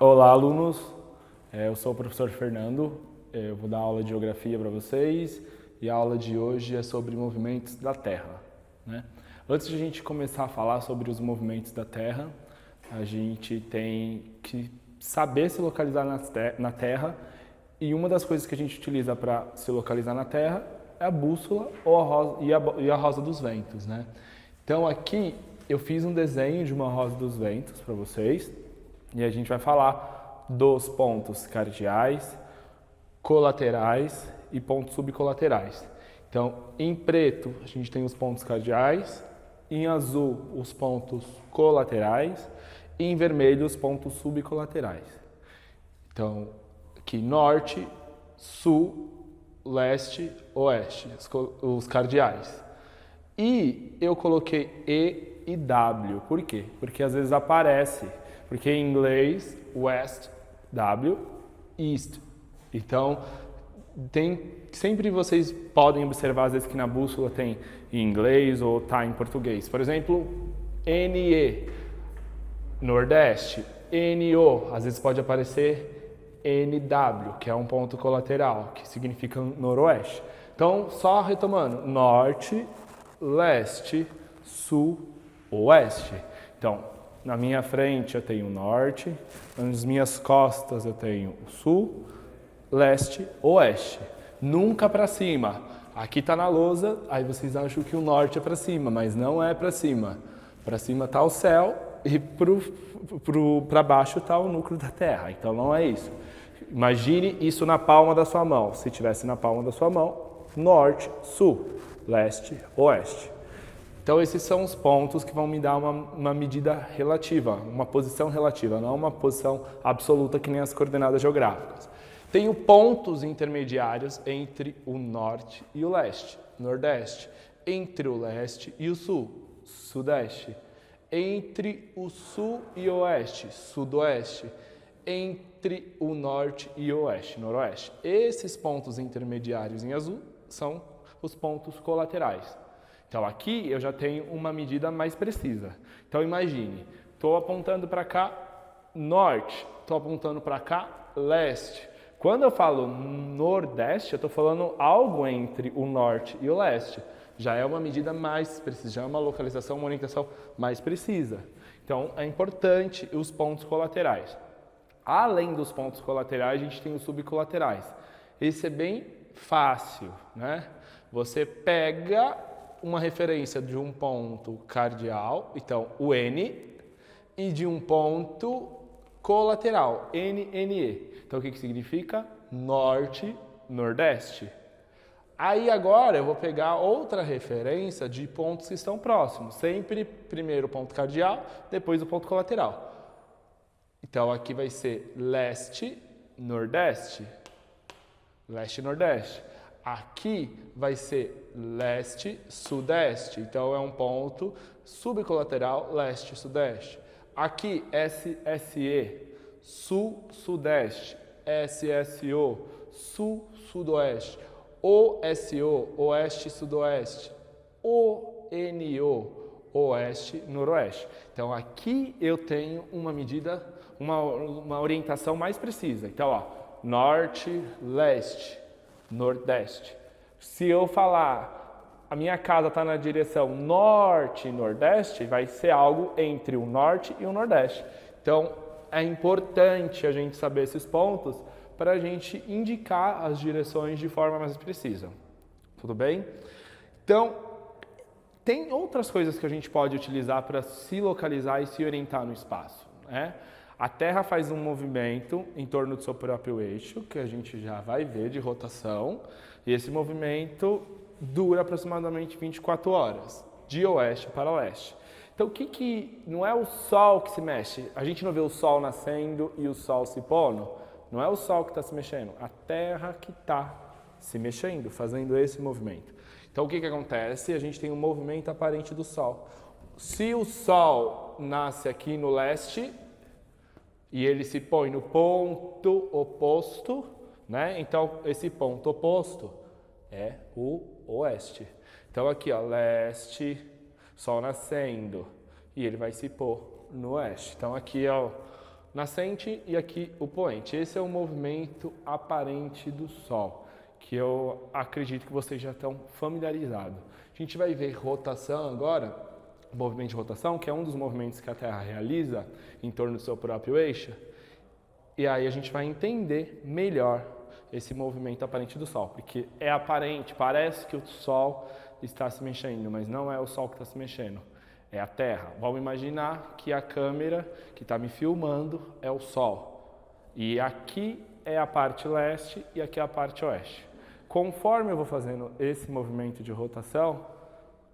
Olá, alunos. Eu sou o professor Fernando. Eu vou dar aula de geografia para vocês e a aula de hoje é sobre movimentos da Terra, né? Antes de a gente começar a falar sobre os movimentos da Terra, a gente tem que saber se localizar na Terra, e uma das coisas que a gente utiliza para se localizar na Terra é a bússola ou a rosa dos ventos, né? Então aqui eu fiz um desenho de uma rosa dos ventos para vocês. E a gente vai falar dos pontos cardeais, colaterais e pontos subcolaterais. Então, em preto, a gente tem os pontos cardeais, em azul, os pontos colaterais e em vermelho, os pontos subcolaterais. Então, aqui norte, sul, leste, oeste, os cardeais. E eu coloquei E e W. Por quê? Porque às vezes aparece. Porque em inglês, west, W, east. Então, sempre vocês podem observar, às vezes, que na bússola tem em inglês ou tá em português. Por exemplo, NE, nordeste. NO, às vezes pode aparecer NW, que é um ponto colateral, que significa noroeste. Então, só retomando, norte, leste, sul, oeste. Então, na minha frente eu tenho o norte, nas minhas costas eu tenho o sul, leste, oeste. Nunca para cima. Aqui está na lousa, aí vocês acham que o norte é para cima, mas não é para cima. Para cima está o céu e para baixo está o núcleo da Terra. Então não é isso. Imagine isso na palma da sua mão. Se tivesse na palma da sua mão, norte, sul, leste, oeste. Então esses são os pontos que vão me dar uma medida relativa, uma posição relativa, não uma posição absoluta que nem as coordenadas geográficas. Tenho pontos intermediários entre o norte e o leste, nordeste, entre o leste e o sul, sudeste, entre o sul e o oeste, sudoeste, entre o norte e o oeste, noroeste. Esses pontos intermediários em azul são os pontos colaterais. Então aqui eu já tenho uma medida mais precisa. Então imagine, estou apontando para cá norte, estou apontando para cá leste. Quando eu falo nordeste, eu estou falando algo entre o norte e o leste. Já é uma medida mais precisa, já é uma localização, uma orientação mais precisa. Então é importante os pontos colaterais. Além dos pontos colaterais, a gente tem os subcolaterais. Esse é bem fácil, né? Você pega uma referência de um ponto cardeal, então o N, e de um ponto colateral, NNE. Então o que significa? Norte, nordeste. Aí agora eu vou pegar outra referência de pontos que estão próximos. Sempre primeiro o ponto cardeal, depois o ponto colateral. Então aqui vai ser leste, nordeste. Leste, nordeste. Aqui vai ser leste, sudeste, então é um ponto subcolateral leste-sudeste. Aqui SSE, sul-sudeste, SSO, sul-sudoeste, OSO, oeste-sudoeste, ONO, oeste-noroeste. Então aqui eu tenho uma medida, uma orientação mais precisa. Então, ó, norte, leste, nordeste. Se eu falar, a minha casa está na direção norte e nordeste, vai ser algo entre o norte e o nordeste. Então, é importante a gente saber esses pontos para a gente indicar as direções de forma mais precisa. Tudo bem? Então, tem outras coisas que a gente pode utilizar para se localizar e se orientar no espaço, né? A Terra faz um movimento em torno do seu próprio eixo, que a gente já vai ver de rotação, e esse movimento dura aproximadamente 24 horas, de oeste para leste. Então, não é o Sol que se mexe? A gente não vê o Sol nascendo e o Sol se pondo? Não é o Sol que está se mexendo, a Terra que está se mexendo, fazendo esse movimento. Então, o que acontece? A gente tem um movimento aparente do Sol. Se o Sol nasce aqui no leste, e ele se põe no ponto oposto, né? Então, esse ponto oposto é o oeste. Então, aqui, ó, leste, Sol nascendo, e ele vai se pôr no oeste. Então, aqui, ó, nascente e aqui o poente. Esse é o movimento aparente do Sol, que eu acredito que vocês já estão familiarizados. A gente vai ver rotação agora, movimento de rotação, que é um dos movimentos que a Terra realiza em torno do seu próprio eixo. E aí a gente vai entender melhor esse movimento aparente do Sol, porque é aparente, parece que o Sol está se mexendo, mas não é o Sol que está se mexendo, é a Terra. Vamos imaginar que a câmera que está me filmando é o Sol. E aqui é a parte leste e aqui é a parte oeste. Conforme eu vou fazendo esse movimento de rotação,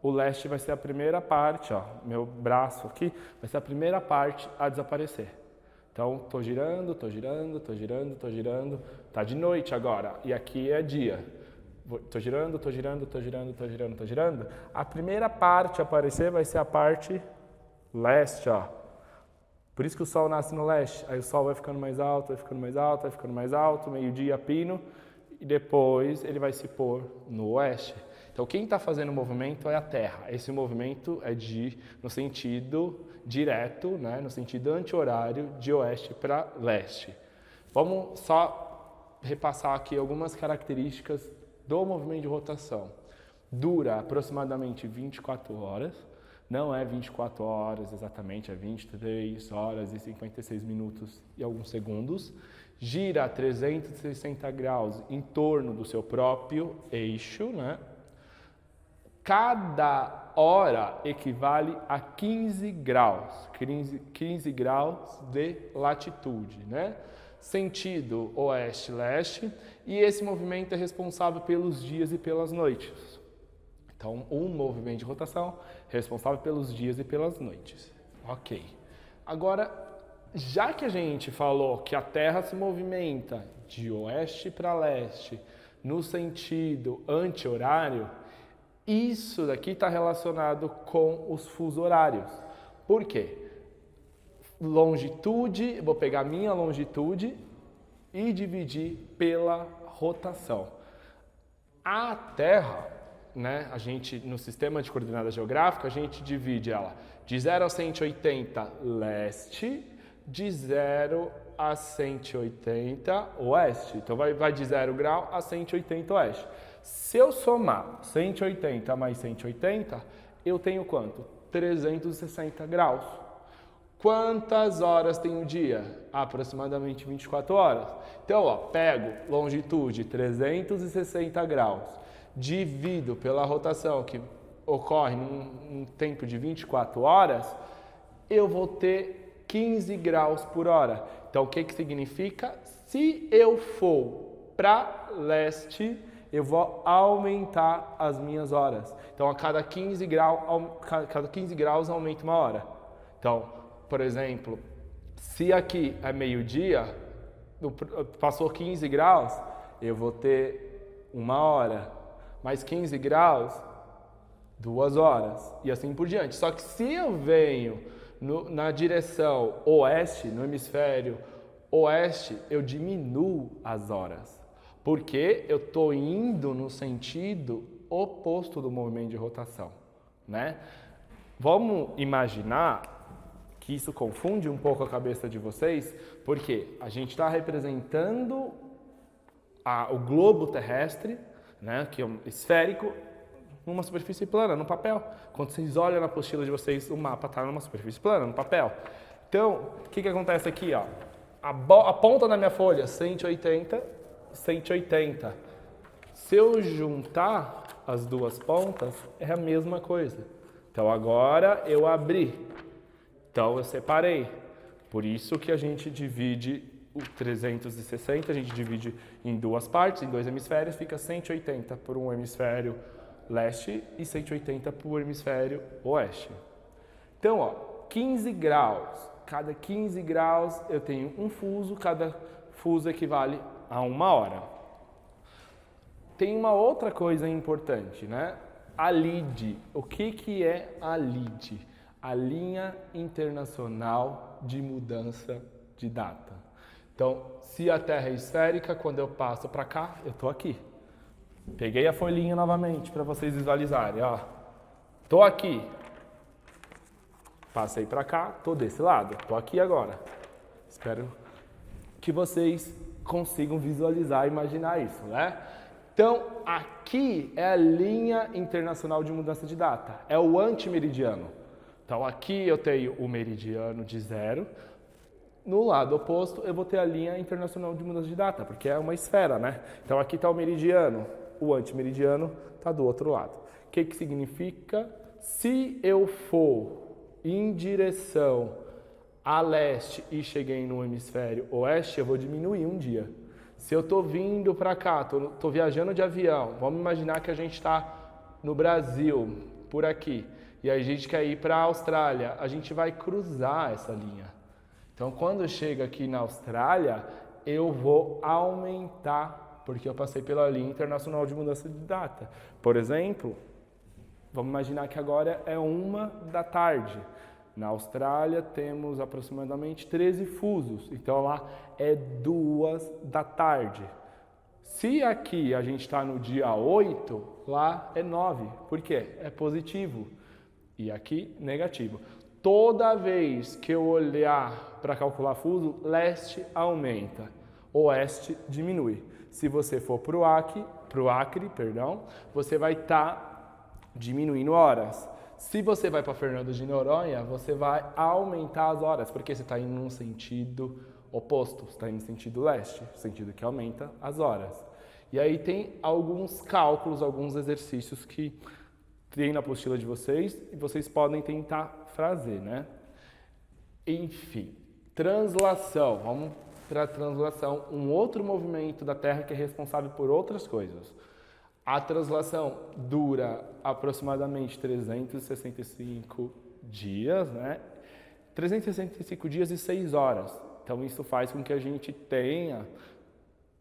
o leste vai ser a primeira parte, ó, meu braço aqui vai ser a primeira parte a desaparecer. Então, tô girando, tô girando, tô girando, tô girando. Tá de noite agora e aqui é dia. Tô girando, tô girando, tô girando, tô girando, tô girando. A primeira parte a aparecer vai ser a parte leste, ó. Por isso que o Sol nasce no leste. Aí o Sol vai ficando mais alto, vai ficando mais alto, vai ficando mais alto, meio-dia pino. E depois ele vai se pôr no oeste. Então, quem está fazendo o movimento é a Terra. Esse movimento é no sentido direto, né? No sentido anti-horário, de oeste para leste. Vamos só repassar aqui algumas características do movimento de rotação. Dura aproximadamente 24 horas. Não é 24 horas exatamente, é 23 horas e 56 minutos e alguns segundos. Gira a 360 graus em torno do seu próprio eixo, né? Cada hora equivale a 15 graus, 15 graus de latitude, né? Sentido oeste-leste, e esse movimento é responsável pelos dias e pelas noites. Então, um movimento de rotação responsável pelos dias e pelas noites. Ok. Agora, já que a gente falou que a Terra se movimenta de oeste para leste no sentido anti-horário, isso daqui está relacionado com os fusos horários. Por quê? Longitude, vou pegar minha longitude e dividir pela rotação. A Terra, né, a gente, no sistema de coordenada geográfica, a gente divide ela de 0 a 180 leste, de 0 a 180 oeste. Então vai de 0 grau a 180 oeste. Se eu somar 180 mais 180, eu tenho quanto? 360 graus. Quantas horas tem um dia? Aproximadamente 24 horas. Então, ó, pego longitude 360 graus, divido pela rotação que ocorre num tempo de 24 horas, eu vou ter 15 graus por hora. Então, o que significa? Se eu for para leste, eu vou aumentar as minhas horas. Então, a cada 15 graus aumenta uma hora. Então, por exemplo, se aqui é meio-dia, passou 15 graus, eu vou ter 1 hora. Mais 15 graus, 2 horas. E assim por diante. Só que se eu venho na direção oeste, no hemisfério oeste, eu diminuo as horas. Porque eu estou indo no sentido oposto do movimento de rotação, né? Vamos imaginar que isso confunde um pouco a cabeça de vocês, porque a gente está representando o globo terrestre, né, que é um esférico, numa superfície plana, no papel. Quando vocês olham na apostila de vocês, o mapa está numa superfície plana, no papel. Então, o que acontece aqui? Ó? A ponta da minha folha, 180, 180. Se eu juntar as duas pontas, é a mesma coisa. Então, agora eu abri. Então, eu separei. Por isso que a gente divide o 360, a gente divide em duas partes, em dois hemisférios, fica 180 por um hemisfério leste e 180 por um hemisfério oeste. Então, ó, 15 graus. Cada 15 graus eu tenho um fuso, cada fuso equivale a 1 hora. Tem uma outra coisa importante, né? A LID. O que é a LID? A Linha Internacional de Mudança de Data. Então, se a Terra é esférica, quando eu passo para cá, eu estou aqui. Peguei a folhinha novamente para vocês visualizarem. Ó. Tô aqui. Passei para cá, tô desse lado. Tô aqui agora. Espero que vocês consigam visualizar e imaginar isso, né? Então, aqui é a linha internacional de mudança de data, é o antimeridiano. Então, aqui eu tenho o meridiano de 0, no lado oposto eu vou ter a linha internacional de mudança de data, porque é uma esfera, né? Então, aqui está o meridiano, o antimeridiano está do outro lado. O que que significa? Se eu for em direção a leste e cheguei no hemisfério oeste, eu vou diminuir um dia. Se eu estou vindo para cá, estou viajando de avião, vamos imaginar que a gente está no Brasil, por aqui, e a gente quer ir para a Austrália, a gente vai cruzar essa linha. Então, quando chega aqui na Austrália, eu vou aumentar, porque eu passei pela linha internacional de mudança de data. Por exemplo, vamos imaginar que agora é 1h. Na Austrália temos aproximadamente 13 fusos, então lá é 2h. Se aqui a gente está no dia 8, lá é 9. Por quê? É positivo. E aqui, negativo. Toda vez que eu olhar para calcular fuso, leste aumenta, oeste diminui. Se você for para o Acre, você vai estar diminuindo horas. Se você vai para Fernando de Noronha, você vai aumentar as horas, porque você está indo num sentido oposto, você está indo no sentido leste, sentido que aumenta as horas. E aí tem alguns cálculos, alguns exercícios que tem na apostila de vocês e vocês podem tentar fazer, né? Enfim, translação. Vamos para a translação, um outro movimento da Terra que é responsável por outras coisas. A translação dura aproximadamente 365 dias, né? 365 dias e 6 horas. Então, isso faz com que a gente tenha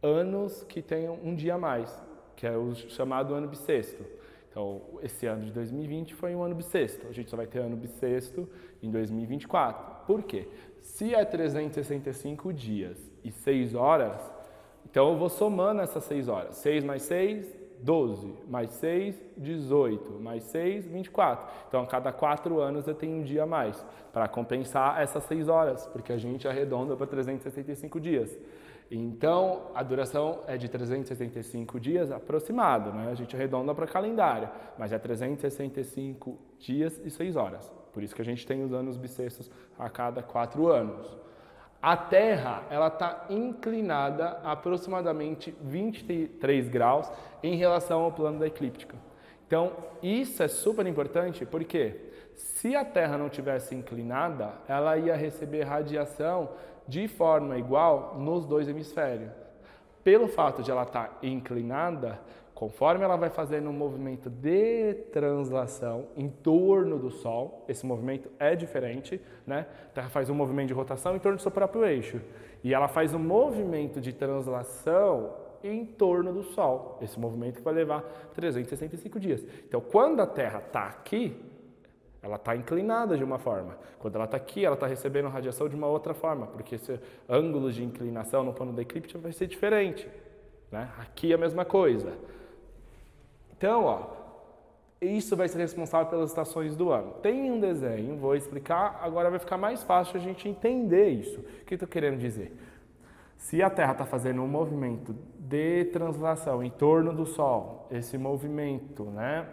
anos que tenham um dia a mais, que é o chamado ano bissexto. Então, esse ano de 2020 foi um ano bissexto. A gente só vai ter ano bissexto em 2024. Por quê? Se é 365 dias e 6 horas, então eu vou somando essas 6 horas. 6 mais 6, 12. Mais 6, 18. Mais 6, 24. Então, a cada 4 anos eu tenho um dia a mais para compensar essas 6 horas, porque a gente arredonda para 365 dias. Então, a duração é de 365 dias aproximado, né? A gente arredonda para calendário, mas é 365 dias e 6 horas. Por isso que a gente tem os anos bissextos a cada 4 anos. A Terra, ela está inclinada aproximadamente 23 graus em relação ao plano da eclíptica. Então, isso é super importante porque se a Terra não tivesse inclinada, ela ia receber radiação de forma igual nos dois hemisférios. Pelo fato de ela estar inclinada, conforme ela vai fazendo um movimento de translação em torno do Sol, esse movimento é diferente, né? A Terra faz um movimento de rotação em torno do seu próprio eixo. E ela faz um movimento de translação em torno do Sol. Esse movimento que vai levar 365 dias. Então, quando a Terra está aqui, ela está inclinada de uma forma. Quando ela está aqui, ela está recebendo radiação de uma outra forma, porque esse ângulo de inclinação no plano da eclíptica vai ser diferente, né? Aqui é a mesma coisa. Então, ó, isso vai ser responsável pelas estações do ano. Tem um desenho, vou explicar, agora vai ficar mais fácil a gente entender isso. O que eu estou querendo dizer? Se a Terra está fazendo um movimento de translação em torno do Sol, esse movimento, né,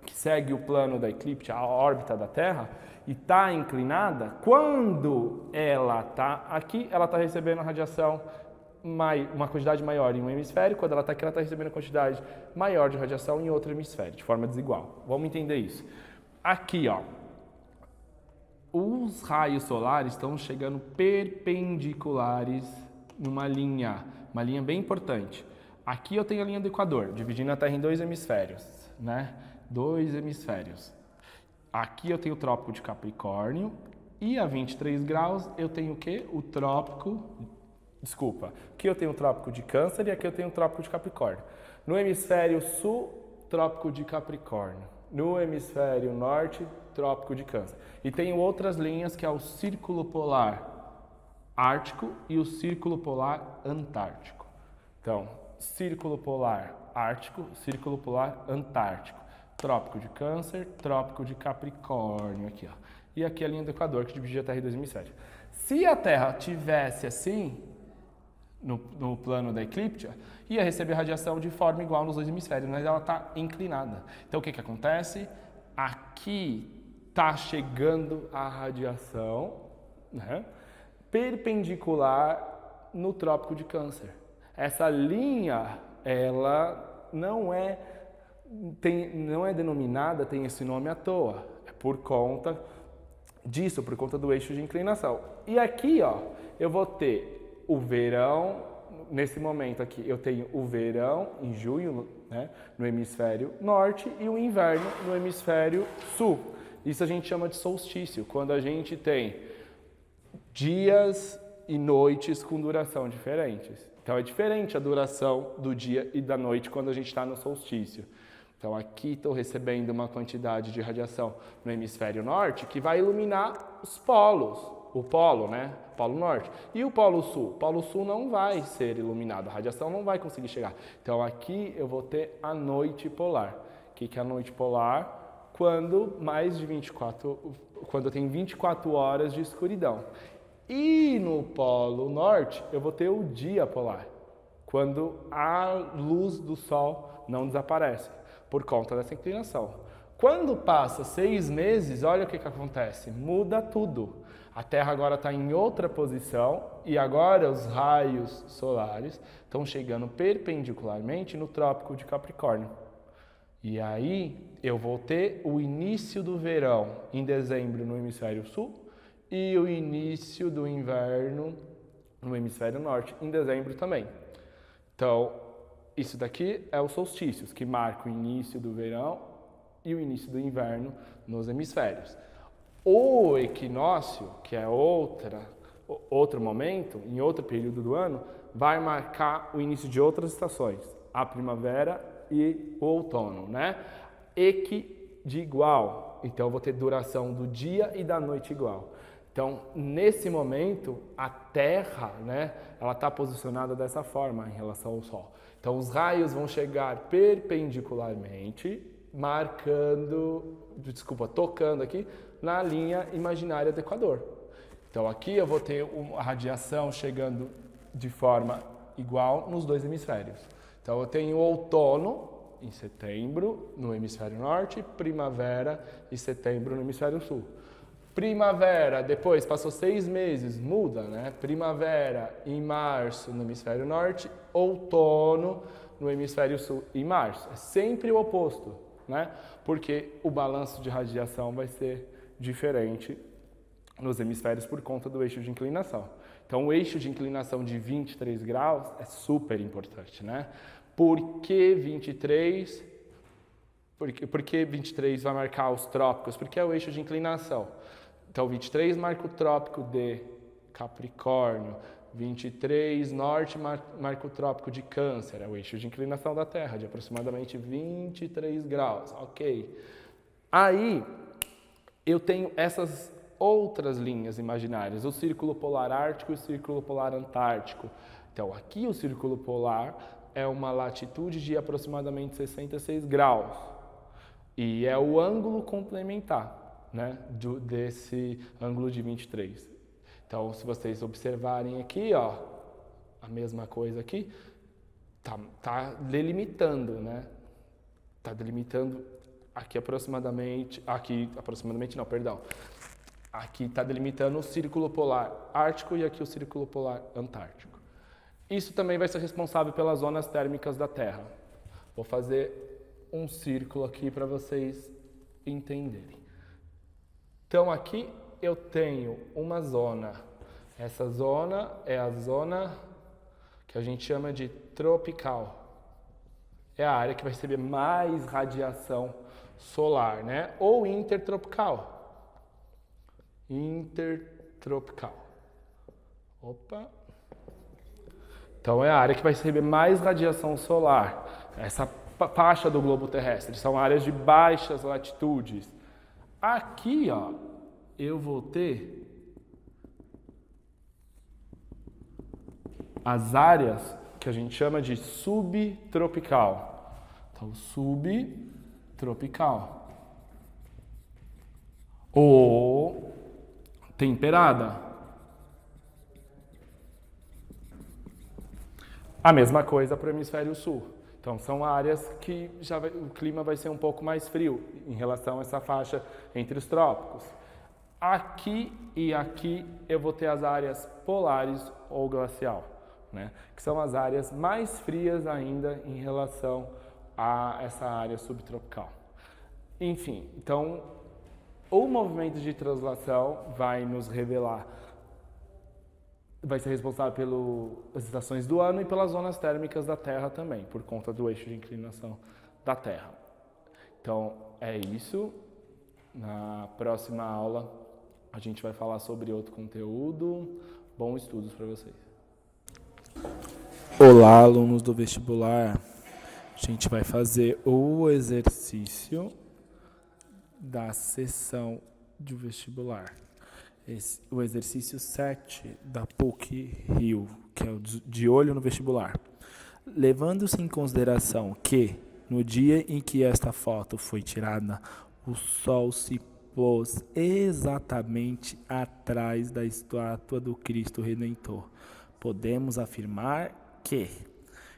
que segue o plano da eclíptica, a órbita da Terra, e está inclinada, quando ela está aqui, ela está recebendo radiação, uma quantidade maior em um hemisfério, quando ela está aqui, ela está recebendo quantidade maior de radiação em outro hemisfério, de forma desigual. Vamos entender isso. Aqui, ó, os raios solares estão chegando perpendiculares numa linha bem importante. Aqui eu tenho a linha do Equador, dividindo a Terra em dois hemisférios, né? 2 hemisférios. Aqui eu tenho o Trópico de Capricórnio e a 23 graus eu tenho o quê? Aqui eu tenho o Trópico de Câncer e aqui eu tenho o Trópico de Capricórnio. No hemisfério sul, Trópico de Capricórnio. No hemisfério norte, Trópico de Câncer. E tenho outras linhas que é o Círculo Polar Ártico e o Círculo Polar Antártico. Então, Círculo Polar Ártico, Círculo Polar Antártico. Trópico de Câncer, Trópico de Capricórnio, aqui, ó. E aqui a linha do Equador, que divide a Terra em dois hemisférios. Se a Terra tivesse assim, no plano da eclíptica, ia receber radiação de forma igual nos dois hemisférios, mas ela está inclinada. Então, o que acontece? Aqui está chegando a radiação, né, perpendicular no Trópico de Câncer. Essa linha, ela não é denominada, tem esse nome à toa. É por conta disso, por conta do eixo de inclinação. E aqui, ó, eu vou ter o verão, nesse momento aqui, eu tenho o verão em junho, né, no hemisfério norte e o inverno no hemisfério sul. Isso a gente chama de solstício, quando a gente tem dias e noites com duração diferentes. Então é diferente a duração do dia e da noite quando a gente está no solstício. Então aqui estou recebendo uma quantidade de radiação no hemisfério norte que vai iluminar os polos. O polo, né? Polo norte. E o polo sul? O polo sul não vai ser iluminado, a radiação não vai conseguir chegar. Então aqui eu vou ter a noite polar. O que é a noite polar? Quando tem 24 horas de escuridão. E no polo norte eu vou ter o dia polar, quando a luz do sol não desaparece, por conta dessa inclinação. Quando passa 6 meses, olha o que acontece, muda tudo. A Terra agora está em outra posição e agora os raios solares estão chegando perpendicularmente no Trópico de Capricórnio. E aí eu vou ter o início do verão em dezembro no hemisfério sul e o início do inverno no hemisfério norte em dezembro também. Então, isso daqui é os solstícios, que marca o início do verão e o início do inverno nos hemisférios. O equinócio, que é outro momento, em outro período do ano, vai marcar o início de outras estações, a primavera e o outono, né? Equi de igual, então eu vou ter duração do dia e da noite igual. Então, nesse momento, a Terra, né, ela está posicionada dessa forma em relação ao Sol. Então, os raios vão chegar perpendicularmente, tocando aqui na linha imaginária do Equador. Então, aqui eu vou ter uma radiação chegando de forma igual nos dois hemisférios. Então, eu tenho outono em setembro no hemisfério norte, primavera e setembro no hemisfério sul. Primavera, depois passou 6 meses, muda, né? Primavera em março no hemisfério norte, outono no hemisfério sul em março. É sempre o oposto, né? Porque o balanço de radiação vai ser diferente nos hemisférios por conta do eixo de inclinação. Então, o eixo de inclinação de 23 graus é super importante, né? Por que 23? Porque 23 vai marcar os trópicos? Porque é o eixo de inclinação. Então, 23 marca o trópico de Capricórnio, 23 norte marca o trópico de Câncer, é o eixo de inclinação da Terra, de aproximadamente 23 graus, ok. Aí, eu tenho essas outras linhas imaginárias, o círculo polar ártico e o círculo polar antártico. Então, aqui o círculo polar é uma latitude de aproximadamente 66 graus e é o ângulo complementar, né, desse ângulo de 23. Então, se vocês observarem aqui, ó, a mesma coisa aqui, tá delimitando, né? Tá delimitando aqui aproximadamente não, perdão. Aqui tá delimitando o círculo polar ártico e aqui o círculo polar antártico. Isso também vai ser responsável pelas zonas térmicas da Terra. Vou fazer um círculo aqui para vocês entenderem. Então, aqui eu tenho uma zona. Essa zona é a zona que a gente chama de tropical. É a área que vai receber mais radiação solar, né? Ou intertropical. Intertropical. Opa! Então, é a área que vai receber mais radiação solar. Essa faixa do globo terrestre são áreas de baixas latitudes. Aqui, ó, eu vou ter as áreas que a gente chama de subtropical. Então, tropical. Ou temperada. A mesma coisa para o hemisfério sul. Então, são áreas que o clima vai ser um pouco mais frio em relação a essa faixa entre os trópicos. Aqui e aqui eu vou ter as áreas polares ou glacial, né? Que são as áreas mais frias ainda em relação a essa área subtropical. Enfim, então, o movimento de translação vai nos revelar, vai ser responsável pelas estações do ano e pelas zonas térmicas da Terra também, por conta do eixo de inclinação da Terra. Então, é isso. Na próxima aula, a gente vai falar sobre outro conteúdo. Bons estudos para vocês. Olá, alunos do vestibular. A gente vai fazer o exercício da sessão de vestibular. O exercício 7 da PUC-Rio, que é o de olho no vestibular. Levando-se em consideração que, no dia em que esta foto foi tirada, o sol se pôs exatamente atrás da estátua do Cristo Redentor, podemos afirmar que...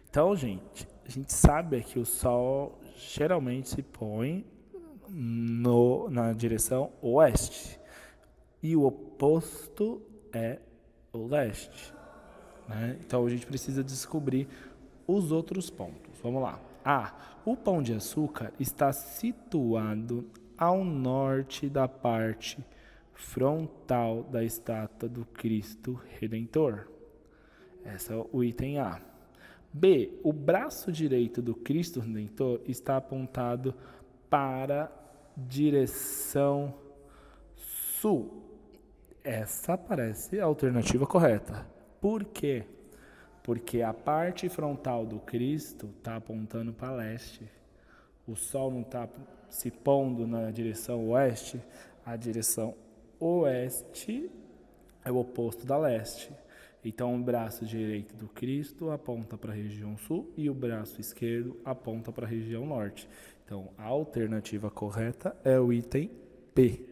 Então, gente, a gente sabe que o sol geralmente se põe na direção oeste. E o oposto é o leste, né? Então, a gente precisa descobrir os outros pontos. Vamos lá. O Pão de Açúcar está situado ao norte da parte frontal da estátua do Cristo Redentor. Esse é o item A. B. O braço direito do Cristo Redentor está apontado para a direção sul. Essa parece a alternativa correta. Por quê? Porque a parte frontal do Cristo está apontando para leste. O sol não está se pondo na direção oeste. A direção oeste é o oposto da leste. Então, o braço direito do Cristo aponta para a região sul e o braço esquerdo aponta para a região norte. Então, a alternativa correta é o item P.